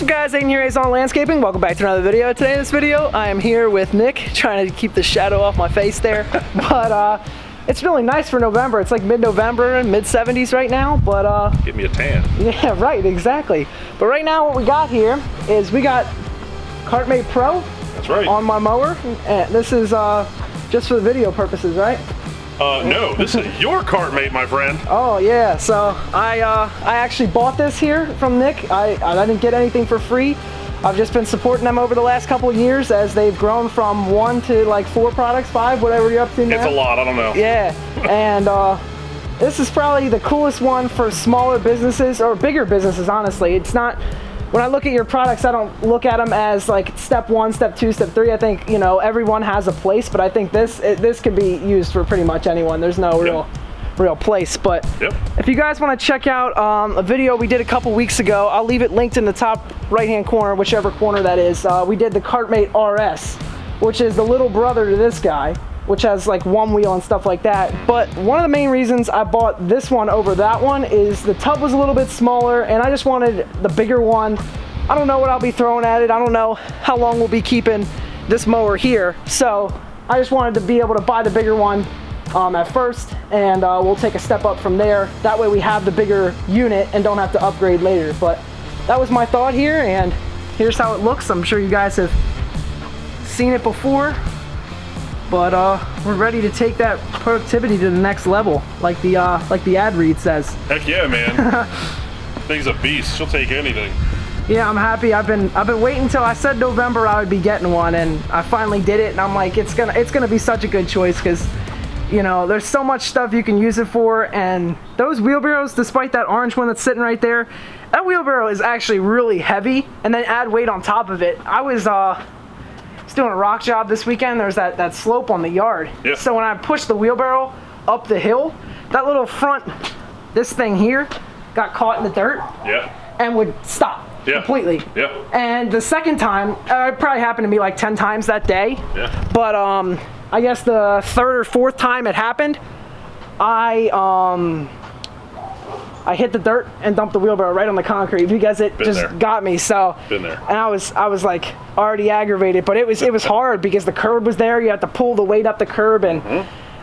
up guys, Aiden here, Ace on Landscaping. Welcome back to another video. Today in this video, I am here with Nick, trying to keep the shadow off my face there. But it's really nice for November. It's like mid-November and mid-70s right now, but give me a tan. Yeah, right, exactly. But right now what we got here is we got Kart Pro. That's right. On my mower. And this is just for the video purposes, right? No, this is your Kart mate, my friend. Oh yeah, so I actually bought this here from Nick. I didn't get anything for free. I've just been supporting them over the last couple of years as they've grown from 1 to like 4 products, 5, whatever you're up to now. It's a lot, I don't know. Yeah, and this is probably the coolest one for smaller businesses or bigger businesses, honestly. It's not, when I look at your products, I don't look at them as like step 1, step 2, step 3. I think, you know, everyone has a place, but I think this can be used for pretty much anyone. There's no real place. But if you guys want to check out a video we did a couple weeks ago, I'll leave it linked in the top right hand corner, whichever corner that is. We did the Kartmate RS, which is the little brother to this guy, which has like one wheel and stuff like that. But one of the main reasons I bought this one over that one is the tub was a little bit smaller and I just wanted the bigger one. I don't know what I'll be throwing at it. I don't know how long we'll be keeping this mower here. So I just wanted to be able to buy the bigger one at first, and we'll take a step up from there. That way we have the bigger unit and don't have to upgrade later. But that was my thought here, and here's how it looks. I'm sure you guys have seen it before. But we're ready to take that productivity to the next level, like the ad read says. Heck yeah, man. Thing's a beast. She'll take anything. Yeah, I'm happy. I've been waiting until I said November I would be getting one, and I finally did it. And I'm like, it's gonna be such a good choice because, you know, there's so much stuff you can use it for. And those wheelbarrows, despite that orange one that's sitting right there, that wheelbarrow is actually really heavy. And then add weight on top of it. I was doing a rock job this weekend. There's that slope on the yard. Yeah. So when I pushed the wheelbarrow up the hill, that little front, this thing here, got caught in the dirt. Yeah. And would stop completely. Yeah. And the second time, it probably happened to me like 10 times that day. Yeah. But I guess the 3rd or 4th time it happened, I hit the dirt and dumped the wheelbarrow right on the concrete because it got me. So been there. And I was like already aggravated, but it was hard because the curb was there. You have to pull the weight up the curb, and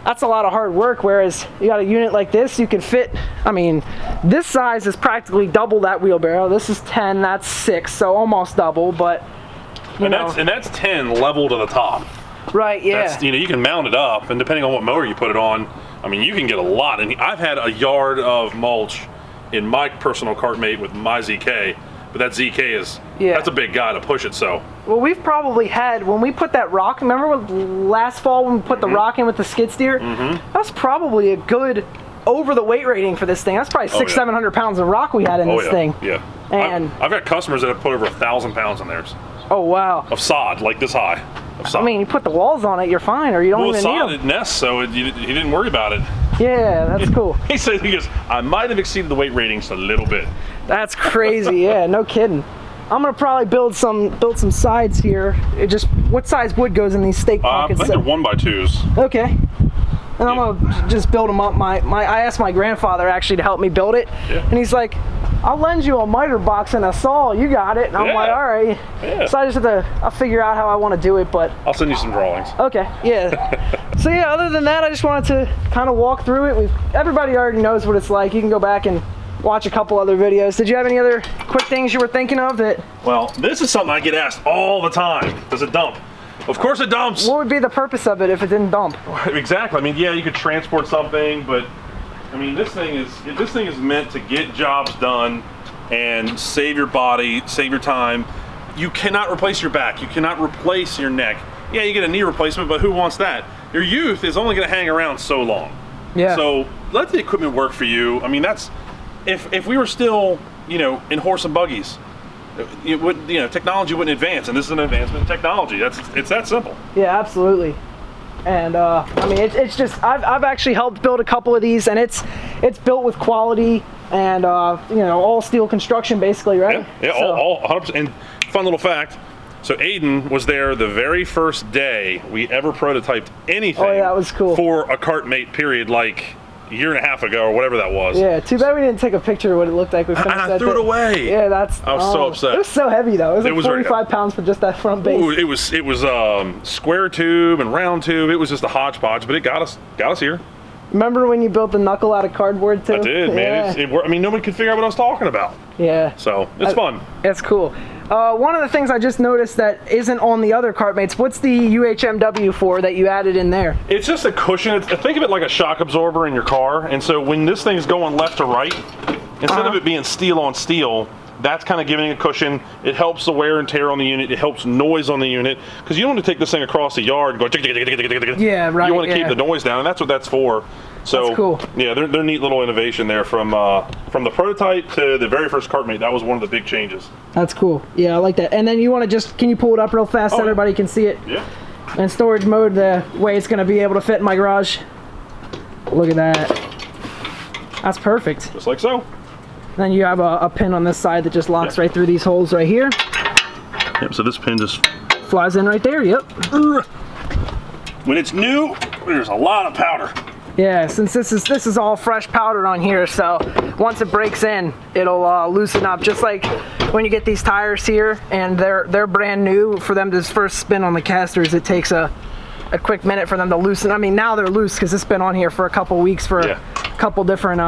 that's a lot of hard work. Whereas you got a unit like this, you can fit. I mean, this size is practically double that wheelbarrow. This is 10, that's 6, so almost double. But that's 10 level to the top. Right. Yeah. That's, you know, you can mount it up, and depending on what mower you put it on, I mean, you can get a lot. And I've had a yard of mulch in my personal Kartmate with my ZK, but that ZK is, that's a big guy to push it, so. Well, we've probably had, when we put that rock, remember last fall when we put the rock in with the skid steer? That's probably a good over the weight rating for this thing. That's probably 600-700 pounds of rock we had in this thing. Yeah. And I've got customers that have put over 1,000 pounds in theirs. Oh, wow. Of sod, like this high. I mean, you put the walls on it, you're fine, or you don't even need them. It nests, so he didn't worry about it. Yeah, that's cool. He goes, I might have exceeded the weight ratings a little bit. That's crazy. Yeah, no kidding. I'm gonna probably build some sides here. What size wood goes in these stake pockets? I think they're 1x2s. Okay. And I'm gonna just build them up. I asked my grandfather actually to help me build it, and he's like, I'll lend you a miter box and a saw. You got it. And I'm like, all right. Yeah. So I just I'll figure out how I want to do it, but I'll send you some drawings. Okay. Yeah. So yeah, other than that, I just wanted to kind of walk through it. Everybody already knows what it's like. You can go back and watch a couple other videos. Did you have any other quick things you were thinking of that? Well, this is something I get asked all the time. Does it dump? Of course it dumps. What would be the purpose of it if it didn't dump? Exactly. I mean, yeah, you could transport something, but I mean, this thing is meant to get jobs done and save your body, save your time. You cannot replace your back. You cannot replace your neck. Yeah, you get a knee replacement, but who wants that? Your youth is only going to hang around so long. Yeah. So let the equipment work for you. I mean, that's if we were still, you know, in horse and buggies, technology wouldn't advance, and this is an advancement in technology. It's that simple. Yeah, absolutely. And I mean, it's just I've actually helped build a couple of these, and it's built with quality and you know, all steel construction basically, right? Yeah, all 100%. And fun little fact. So Aiden was there the very first day we ever prototyped anything. Oh, yeah, that was cool. For a Kartmate period, like a year and a half ago or whatever that was. Yeah, too bad we didn't take a picture of what it looked like. We finished and I threw it away. Yeah, I was so upset. It was so heavy though. It was like 45 pounds for just that front base. Ooh, it was square tube and round tube. It was just a hodgepodge, but it got us here. Remember when you built the knuckle out of cardboard too? I did, man. Yeah. I mean, nobody could figure out what I was talking about. Yeah. So it's fun. It's cool. One of the things I just noticed that isn't on the other Kartmates, what's the UHMW for that you added in there? It's just a cushion. Think of it like a shock absorber in your car. And so when this thing's going left to right, instead of it being steel on steel, that's kind of giving a cushion. It helps the wear and tear on the unit. It helps noise on the unit. Because you don't want to take this thing across the yard and go, yeah, right. You want to keep the noise down, and that's what that's for. So, that's cool. Yeah, they're neat little innovation there from the prototype to the very first Kartmate. That was one of the big changes. That's cool. Yeah, I like that. And then you want to can you pull it up real fast so everybody can see it? Yeah. And storage mode, the way it's going to be able to fit in my garage. Look at that. That's perfect. Just like so. Then you have a pin on this side that just locks right through these holes right here. Yep, so this pin just flies in right there, yep. When it's new, there's a lot of powder. Yeah, since this is all fresh powder on here, so once it breaks in, it'll loosen up. Just like when you get these tires here and they're brand new, for them to first spin on the casters, it takes a quick minute for them to loosen. I mean, now they're loose because it's been on here for a couple weeks for a couple different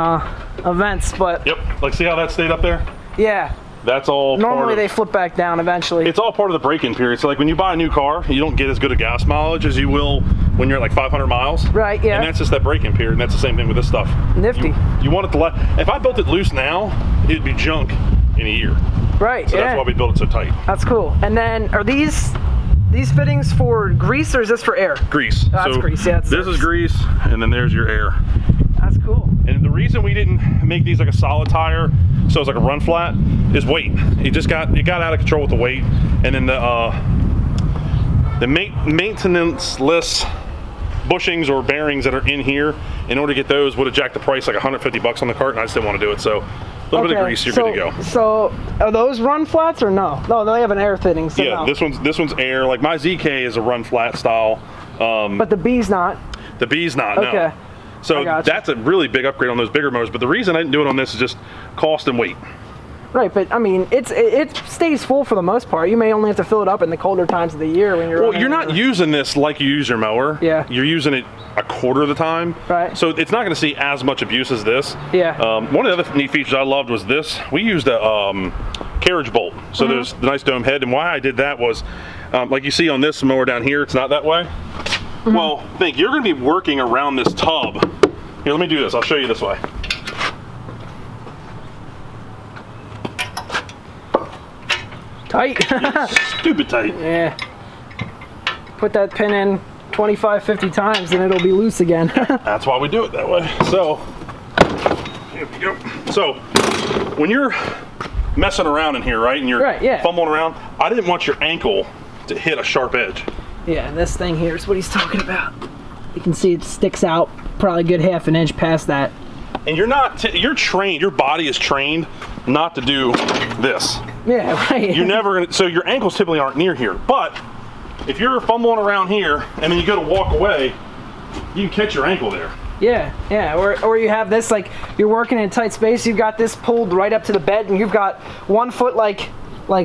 events, but... Yep, like see how that stayed up there? Yeah. That's all normally they flip back down eventually. It's all part of the break-in period. So like when you buy a new car, you don't get as good a gas mileage as you will when you're at like 500 miles. Right, yeah. And that's just that break-in period, and that's the same thing with this stuff. Nifty. You want it to if I built it loose now, it'd be junk in a year. Right, so that's why we built it so tight. That's cool. And then are these fittings for grease or is this for air? Grease. Oh, that's grease, yeah. This is grease, and then there's your air. That's cool. And the reason we didn't make these like a solid tire, so it's like a run flat, is weight. It got out of control with the weight, and then the maintenance-less bushings or bearings that are in here, in order to get those, would have jacked the price like $150 on the cart, and I just didn't want to do it. So a little bit of grease, you're good to go. So are those run flats or no? No, they have an air fitting. So yeah, no. this one's air. Like my ZK is a run flat style. But the B's not. The B's not. Okay. No. So that's a really big upgrade on those bigger motors. But the reason I didn't do it on this is just cost and weight. Right, but I mean, it stays full for the most part. You may only have to fill it up in the colder times of the year when you're. Well, you're not using this like you use your mower. Yeah. You're using it a quarter of the time. Right. So it's not going to see as much abuse as this. Yeah. One of the other neat features I loved was this. We used a carriage bolt. So there's the nice dome head, and why I did that was, like you see on this mower down here, it's not that way. Well, think you're going to be working around this tub. Here, let me do this. I'll show you this way. Tight. Stupid tight. Yeah. Put that pin in 25, 50 times and it'll be loose again. That's why we do it that way. So, here we go. So, when you're messing around in here, right, and you're fumbling around, I didn't want your ankle to hit a sharp edge. Yeah, this thing here is what he's talking about. You can see it sticks out probably a good half an inch past that. And you're trained, your body is trained not to do this. Yeah, right. You're never gonna, so your ankles typically aren't near here. But if you're fumbling around here and then you go to walk away, you can catch your ankle there. Yeah, yeah, or you have this, like, you're working in a tight space, you've got this pulled right up to the bed and you've got one foot like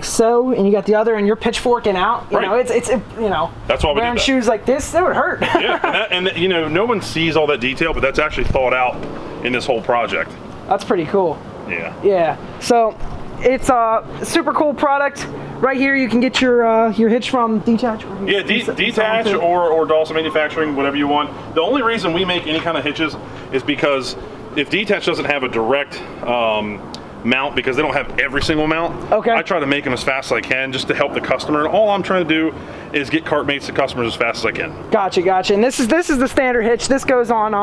so, and you got the other, and you're pitchforking out. You know, it's you know. That's why we wearing did that. Shoes like this, that would hurt. Yeah, and you know, no one sees all that detail, but that's actually thought out in this whole project. That's pretty cool. Yeah. Yeah. So, it's a super cool product. Right here, you can get your hitch from Detach. Yeah, Detach or Dawson Manufacturing, whatever you want. The only reason we make any kind of hitches is because if Detach doesn't have a direct mount, because they don't have every single mount. Okay. I try to make them as fast as I can just to help the customer, and all I'm trying to do is get Kartmates to customers as fast as I can. Gotcha. And this is the standard hitch. This goes on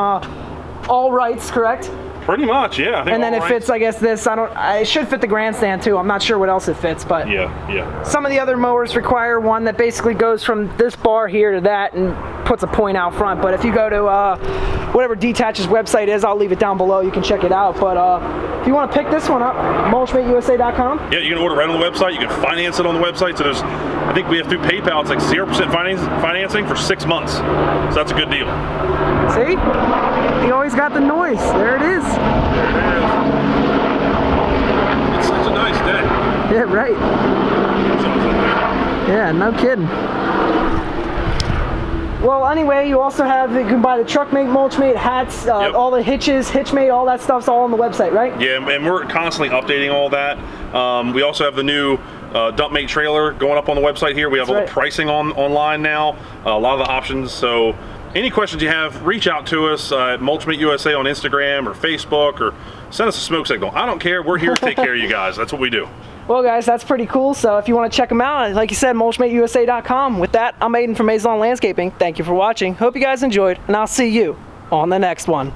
all rights, correct? Pretty much, yeah. I think and then it fits, I guess, this. It should fit the grandstand too. I'm not sure what else it fits, but yeah. Some of the other mowers require one that basically goes from this bar here to that and puts a point out front. But if you go to whatever Detach's website is, I'll leave it down below. You can check it out. But if you want to pick this one up, mulchmateusa.com. Yeah, you can order right on the website. You can finance it on the website. So there's I think we have through PayPal, it's like 0% financing for 6 months. So that's a good deal. See? You always got the noise. There it is. There it is. It's such a nice day. Yeah, right. Yeah, no kidding. Well, anyway, you also have, you can buy the truck mate, mulch mate, hats, Yep. all the hitches, hitch mate, all that stuff's all on the website, right? Yeah, and we're constantly updating all that. We also have the new dump mate trailer going up on the website here. We have all the pricing online now, a lot of the options. So any questions you have, reach out to us at Mulchmate USA on Instagram or Facebook, or send us a smoke signal. I don't care. We're here to take care of you guys. That's what we do. Well, guys, that's pretty cool. So if you want to check them out, like you said, mulchmateusa.com. With that, I'm Aiden from Maison Landscaping. Thank you for watching. Hope you guys enjoyed, and I'll see you on the next one.